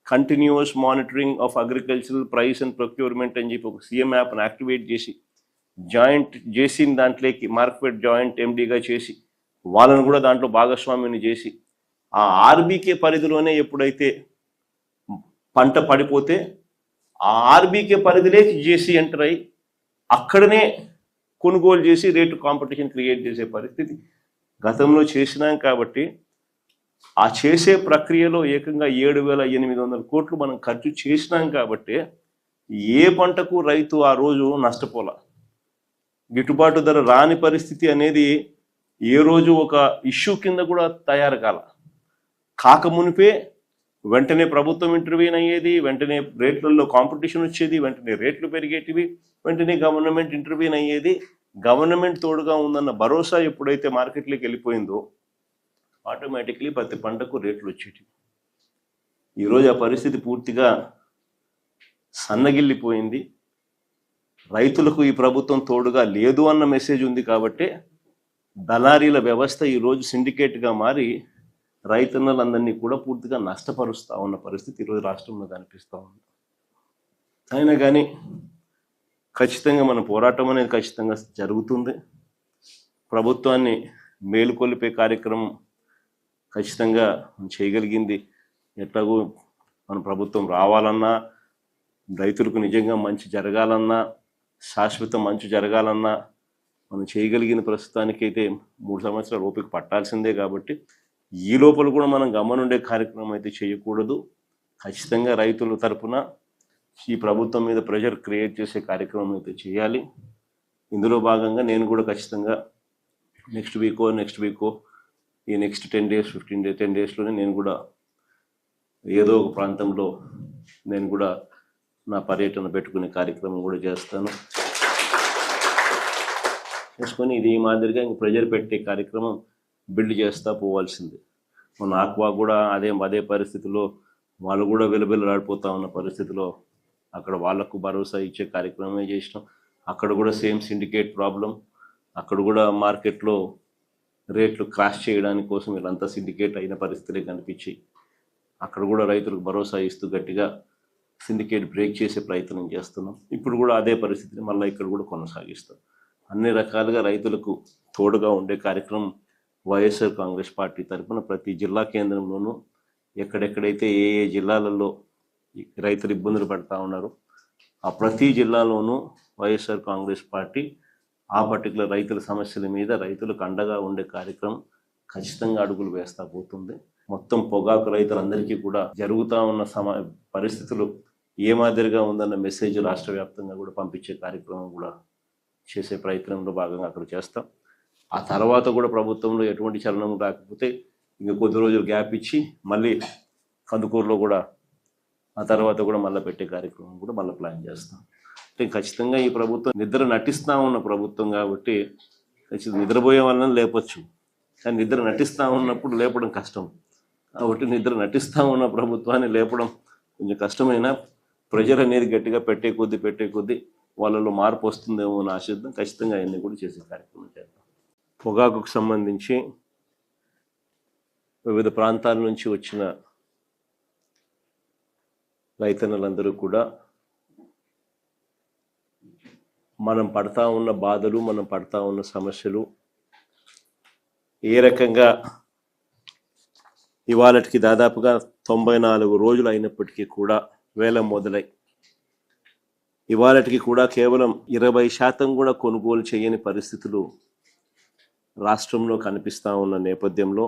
Continuous monitoring of agricultural price and procurement అని చెప్పి ఒక సీఎం యాప్ను యాక్టివేట్ చేసి జాయింట్ చేసిన దాంట్లోకి మార్కెట్ జాయింట్ ఎండీగా చేసి వాళ్ళను కూడా దాంట్లో భాగస్వామ్యాన్ని చేసి ఆ ఆర్బీకే పరిధిలోనే ఎప్పుడైతే పంట పడిపోతే ఆ ఆర్బీకే పరిధిలోకి చేసి ఎంటర్ అయ్యి అక్కడనే కొనుగోలు చేసి రేటు కాంపిటీషన్ క్రియేట్ చేసే పరిస్థితి గతంలో చేసినాం. కాబట్టి ఆ చేసే ప్రక్రియలో ఏకంగా 7,800 కోట్లు మనం ఖర్చు చేసినాం. కాబట్టి ఏ పంటకు రైతు ఆ రోజు నష్టపోలా, గిట్టుబాటు ధర రాని పరిస్థితి అనేది ఏ రోజు ఒక ఇష్యూ కింద కూడా తయారు కాకమునిపే వెంటనే ప్రభుత్వం ఇంటర్వ్యూన్ అయ్యేది, వెంటనే రేట్లలో కాంపిటీషన్ వచ్చేది, వెంటనే రేట్లు పెరిగేటివి, వెంటనే గవర్నమెంట్ ఇంటర్వ్యూన్ అయ్యేది. గవర్నమెంట్ తోడుగా ఉందన్న భరోసా ఎప్పుడైతే మార్కెట్లోకి వెళ్ళిపోయిందో ఆటోమేటిక్లీ ప్రతి పంటకు రేట్లు వచ్చేటివి. ఈరోజు ఆ పరిస్థితి పూర్తిగా సన్నగిల్లిపోయింది. రైతులకు ఈ ప్రభుత్వం తోడుగా లేదు అన్న మెసేజ్ ఉంది. కాబట్టి దళారీల వ్యవస్థ ఈరోజు సిండికేట్గా మారి రైతన్నలందరినీ కూడా పూర్తిగా నష్టపరుస్తూ ఉన్న పరిస్థితి ఈరోజు రాష్ట్రంలో కనిపిస్తూ ఉంది. అయినా కానీ ఖచ్చితంగా మన పోరాటం అనేది ఖచ్చితంగా జరుగుతుంది. ప్రభుత్వాన్ని మేలుకొల్పే కార్యక్రమం ఖచ్చితంగా చేయగలిగింది. ఎట్లాగో మన ప్రభుత్వం రావాలన్నా, రైతులకు నిజంగా మంచి జరగాలన్నా, శాశ్వత మంచి జరగాలన్నా మనం చేయగలిగిన ప్రస్తుతానికైతే 3 సంవత్సరాలు ఓపిక పట్టాల్సిందే. కాబట్టి ఈ లోపల కూడా మనం గమనుండే కార్యక్రమం అయితే చేయకూడదు. ఖచ్చితంగా రైతుల తరఫున ఈ ప్రభుత్వం మీద ప్రెషర్ క్రియేట్ చేసే కార్యక్రమం అయితే చేయాలి. ఇందులో భాగంగా నేను కూడా ఖచ్చితంగా నెక్స్ట్ వీకో ఈ నెక్స్ట్ 10 days 10 daysలోనే నేను కూడా ఏదో ఒక ప్రాంతంలో నేను కూడా నా పర్యటన పెట్టుకునే కార్యక్రమం కూడా చేసుకొని ఇది ఈ మాదిరిగా ఇంక ప్రెజర్ పెట్టే కార్యక్రమం బిల్డ్ చేస్తూ పోవాల్సింది. మన ఆక్వా కూడా అదే పరిస్థితిలో వాళ్ళు కూడా వెలుబెల్లాడిపోతూ ఉన్న పరిస్థితిలో అక్కడ వాళ్లకు భరోసా ఇచ్చే కార్యక్రమమే చేసినాం. అక్కడ కూడా సేమ్ సిండికేట్ ప్రాబ్లం, అక్కడ కూడా మార్కెట్లో రేట్లు క్రాష్ చేయడానికి కోసం వీళ్ళంతా సిండికేట్ అయిన పరిస్థితులే కనిపించి అక్కడ కూడా రైతులకు భరోసా ఇస్తూ గట్టిగా సిండికేట్ బ్రేక్ చేసే ప్రయత్నం చేస్తున్నాం. ఇప్పుడు కూడా అదే పరిస్థితిని మళ్ళీ ఇక్కడ కూడా కొనసాగిస్తాం. అన్ని రకాలుగా రైతులకు తోడుగా ఉండే కార్యక్రమం వైఎస్ఆర్ కాంగ్రెస్ పార్టీ తరఫున ప్రతి జిల్లా కేంద్రంలోనూ ఎక్కడెక్కడైతే ఏ జిల్లాలలో రైతులు ఇబ్బందులు పడుతూ ఉన్నారో ఆ ప్రతి జిల్లాలోనూ వైఎస్ఆర్ కాంగ్రెస్ పార్టీ ఆ పర్టికులర్ రైతుల సమస్యల మీద రైతులకు అండగా ఉండే కార్యక్రమం ఖచ్చితంగా అడుగులు వేస్తూ పోతుంది. మొత్తం పొగాకు రైతులందరికీ కూడా జరుగుతూ ఉన్న పరిస్థితులు ఏ మాదిరిగా ఉందన్న మెసేజ్ రాష్ట్ర వ్యాప్తంగా కూడా పంపించే కార్యక్రమం కూడా చేసే ప్రయత్నంలో భాగంగా అక్కడ చేస్తాం. ఆ తర్వాత కూడా ప్రభుత్వంలో ఎటువంటి చలనం రాకపోతే ఇంకా కొద్ది రోజులు గ్యాప్ ఇచ్చి మళ్ళీ కందుకూరులో కూడా ఆ తర్వాత కూడా మళ్ళీ పెట్టే కార్యక్రమం కూడా మళ్ళీ ప్లాన్ చేస్తాం. అంటే ఖచ్చితంగా ఈ ప్రభుత్వం నిద్ర నటిస్తూ ఉన్న ప్రభుత్వం కాబట్టి ఖచ్చితంగా నిద్రపోయే వాళ్ళని లేపొచ్చు, కానీ నిద్ర నటిస్తూ ఉన్నప్పుడు లేపడం కష్టం. కాబట్టి నిద్ర నటిస్తూ ఉన్న ప్రభుత్వాన్ని లేపడం కొంచెం కష్టమైన ప్రెజర్ అనేది గట్టిగా పెట్టే కొద్దీ వాళ్ళలో మార్పు వస్తుందేమో అని ఆశిద్దాం. ఖచ్చితంగా అవన్నీ కూడా చేసే కార్యక్రమం చేద్దాం. పొగాకుకు సంబంధించి వివిధ ప్రాంతాల నుంచి వచ్చిన రైతన్నలందరూ కూడా మనం పడతా ఉన్న బాధలు, మనం పడతా ఉన్న సమస్యలు ఏ రకంగా ఇవాళకి దాదాపుగా 94 రోజులు అయినప్పటికీ కూడా వేలం మొదలై ఇవాళకి కూడా కేవలం 20% కూడా కొనుగోలు చేయని పరిస్థితులు రాష్ట్రంలో కనిపిస్తూ ఉన్న నేపథ్యంలో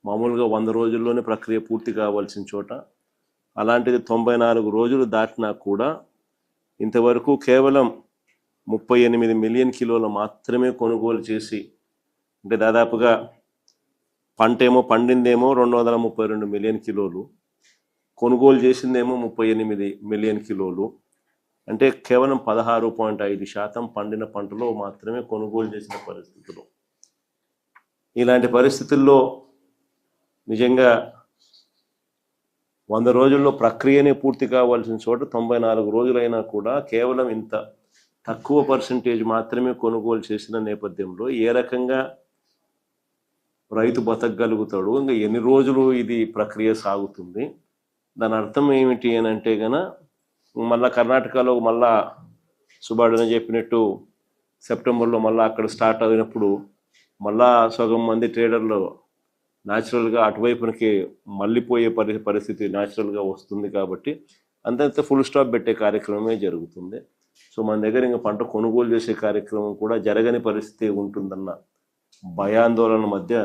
మామూలుగా 100 రోజుల్లోనే ప్రక్రియ పూర్తి కావాల్సిన చోట అలాంటిది 94 రోజులు దాటినా కూడా ఇంతవరకు కేవలం 38 మిలియన్ కిలోలు మాత్రమే కొనుగోలు చేసి, అంటే దాదాపుగా పంటేమో పండిందేమో 232 మిలియన్ కిలోలు, కొనుగోలు చేసిందేమో 38 మిలియన్ కిలోలు, అంటే కేవలం 16.5% పండిన పంటలో మాత్రమే కొనుగోలు చేసిన పరిస్థితులు. ఇలాంటి పరిస్థితుల్లో నిజంగా 100 రోజుల్లో ప్రక్రియనే పూర్తి కావాల్సిన చోట 94 రోజులైనా కూడా కేవలం ఇంత తక్కువ పర్సంటేజ్ మాత్రమే కొనుగోలు చేసిన నేపథ్యంలో ఏ రకంగా రైతు బతకగలుగుతాడు, ఇంకా ఎన్ని రోజులు ఇది ప్రక్రియ సాగుతుంది, దాని అర్థం ఏమిటి అని అంటే మళ్ళా కర్ణాటకలో మళ్ళా సుబ్బాడన చెప్పినట్టు సెప్టెంబర్లో మళ్ళీ అక్కడ స్టార్ట్ అయినప్పుడు మళ్ళా సగం మంది ట్రేడర్లు న్యాచురల్గా అటువైపునకి మళ్ళీపోయే పరిస్థితి న్యాచురల్గా వస్తుంది. కాబట్టి అంతంత ఫుల్ స్టాప్ పెట్టే కార్యక్రమమే జరుగుతుంది. సో మన దగ్గర ఇంకా పంట కొనుగోలు చేసే కార్యక్రమం కూడా జరగని పరిస్థితి ఉంటుందన్న భయాందోళన మధ్య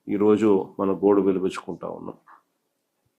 ఈరోజు మన గోడు వెలిపించుకుంటా ఉన్నాం.